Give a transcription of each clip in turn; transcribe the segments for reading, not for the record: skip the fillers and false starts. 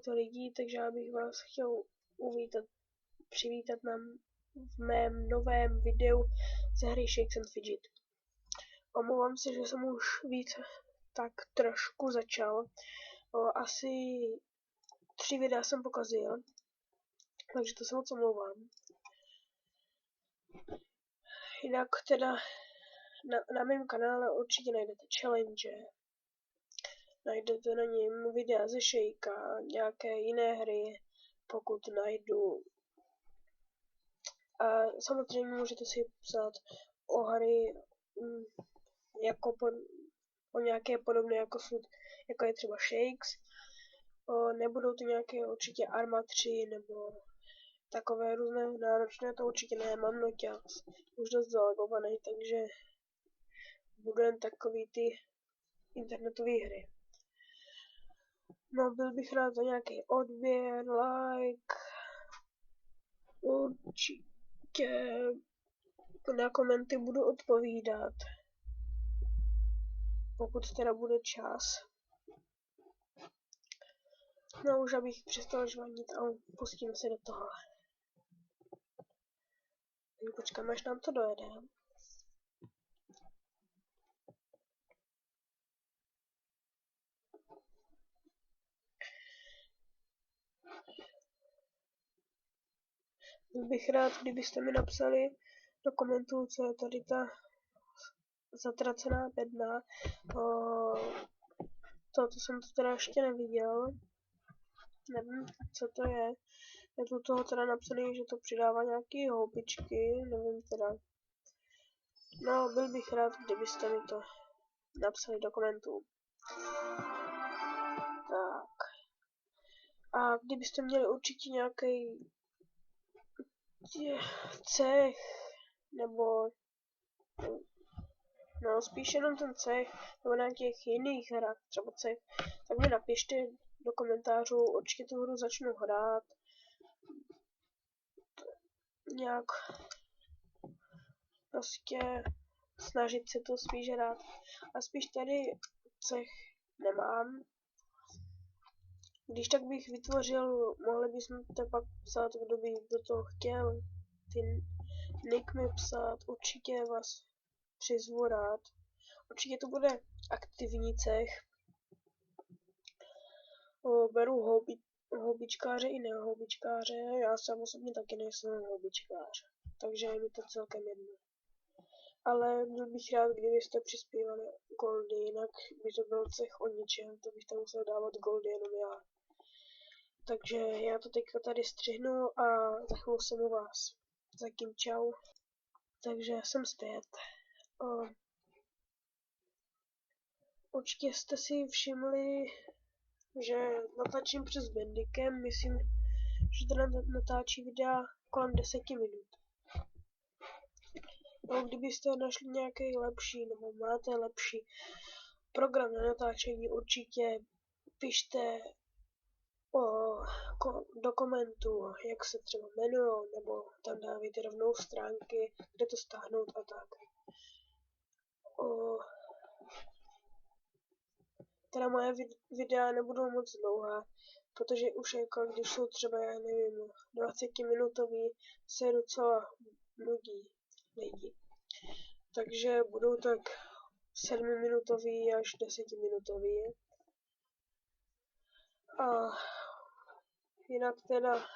to lidí, takže já bych vás chtěl přivítat v mém novém videu ze hry Shakes and Fidget. Omlouvám se, že jsem už víc tak trošku začal. Asi 3 videa jsem pokazil, takže to se moc omlouvám. Jinak teda na mém kanále určitě najdete challenge, najdete na něm videa ze Shakea, nějaké jiné hry, pokud najdu. A samozřejmě můžete si psát o hry o nějaké podobné jako je třeba Shakes. Nebudou to nějaké určitě Arma 3 nebo takové různé náročné, to určitě ne, mám noťaz už dost zalegovaný, takže budu jen takový ty internetové hry. No, byl bych rád za nějaký odběr, like, určitě na komenty budu odpovídat, pokud teda bude čas. No už abych přestal žvanit a pustím se do toho. Počkám, až nám to dojede. Byl bych rád, kdybyste mi napsali do komentů, co je tady ta zatracená bedna. To jsem to teda ještě neviděl. Nevím, co to je. Je tu toho teda napsaný, že to přidává nějaký houbičky, nevím teda. No, byl bych rád, kdybyste mi to napsali do komentů. Tak. A kdybyste měli určitě nějaký cech, nebo no, spíš jenom ten cech, nebo na těch jiných hrách, třeba cech, tak mi napište do komentářů, určitě tu hru začnu hrát. Nějak prostě snažit se to spíš hrát. A spíš tady cech nemám. Když tak bych vytvořil, mohli bychom to pak psát, kdo by do toho chtěl. Ty nick mi psát, určitě vás přizvu rád. Určitě to bude aktivní cech. Beru houbičkáře i nehoubičkáře. Já sám osobně taky nejsem houbičkář, takže je mi to celkem jedno. Ale byl bych rád, kdybyste přispívali goldy, jinak by to byl cech o ničem, to bych tam musel dávat goldy jenom já. Takže já to teďka tady střihnu a za chvíli jsem u vás. Zatím čau. Takže jsem zpět. Určitě jste si všimli, že natáčím přes Bandicam, myslím, že to natáčí videa kolem 10 minut. No, kdybyste našli nějaký lepší, nebo máte lepší program na natáčení, určitě pište do komentů, jak se třeba jmenujou, nebo tam dávajte rovnou stránky, kde to stáhnout a tak. Teda moje videa nebudou moc dlouhá, protože už jako když jsou třeba, já nevím, 20-minutový, se docela nudí lidi. Takže budou tak 7-minutový až 10-minutový. A jinak teda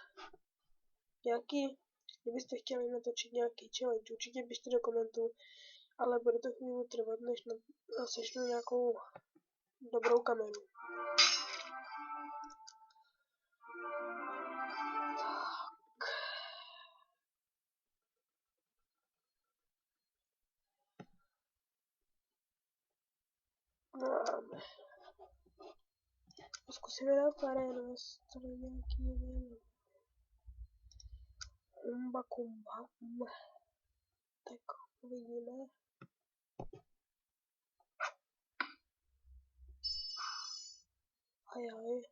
kdybyste chtěli natočit nějaký challenge, určitě pište do komentů, ale bude to chvíli trvat, než sešlu nějakou dobrou kameru. No a zkusíme dát arenas, tady nějaký nevím. Kumba. Tak uvidíme. Ajaj.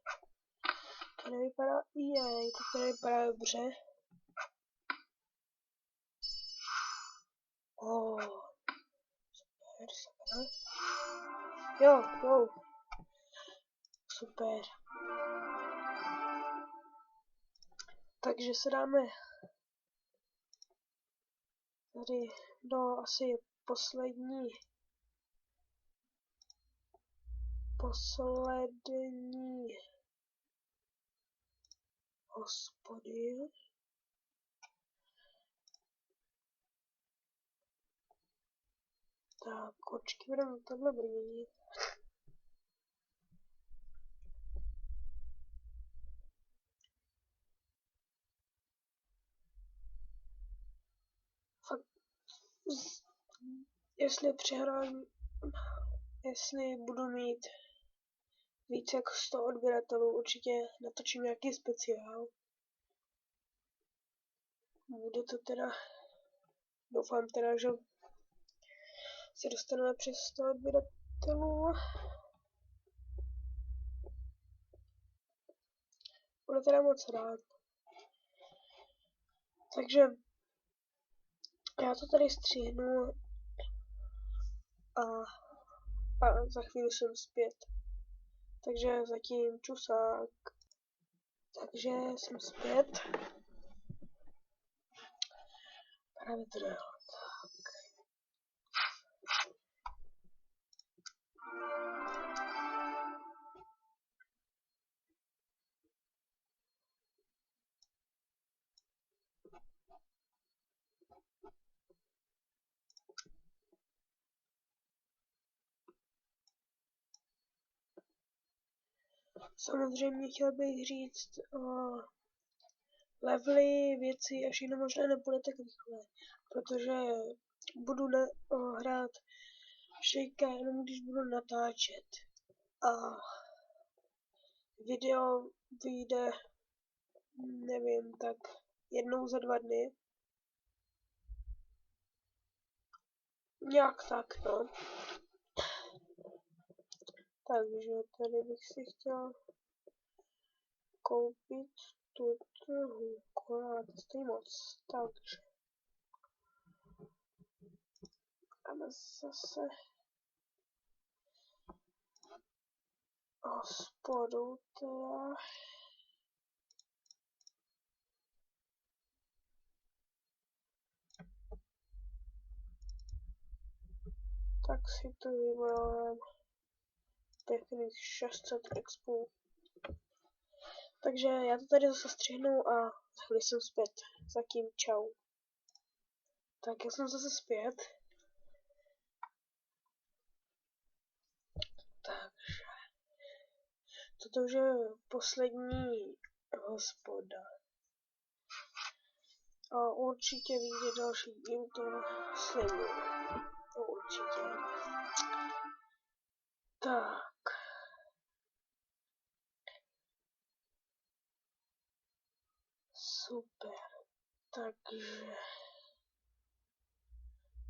To nevypadá, to nevypadá dobře. Super. Jo. Super. Takže se dáme tady do asi poslední hospody. Tak, kočky budeme tohle brnit. Fakt, jestli budu mít více jak 100 odběratelů, určitě natočím nějaký speciál. Bude to teda, doufám teda, že se dostaneme přes 100 odběratelů. Budu teda moc rád. Takže já to tady stříhnu a za chvíli jsem zpět. Takže zatím čusák. Takže jsem zpět. Právě to dál. Samozřejmě chtěl bych říct, levely, věci a všechno možná nebude tak rychle, protože budu hrát šejka jenom když budu natáčet a video vyjde, nevím, tak jednou za 2 dny. Nějak tak, no. Takže tady bych si chtěl koupit tuto hůlku, ale to stojí moc, takže dáme zase hospodu teda. Tak si to vyvolám pěkných 600 expů. Takže já to tady zase střihnu a za chvíli jsem zpět. Zatím čau. Tak já jsem zase zpět. Takže toto už je poslední hospoda. A určitě vyjde další díl, to slibuji. To určitě. Tak. Super. Takže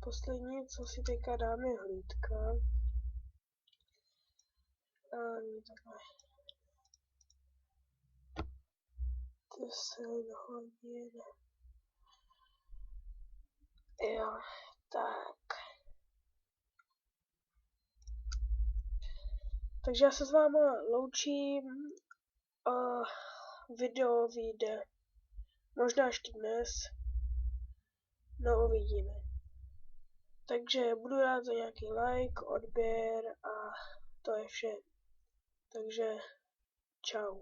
poslední, co si teďka dáme, hlídka. A takhle. 10 hodin. Jo, tak. Takže já se s váma loučím. Video vyjde možná ještě dnes. No, uvidíme. Takže budu rád za nějaký like, odběr a to je vše. Takže čau.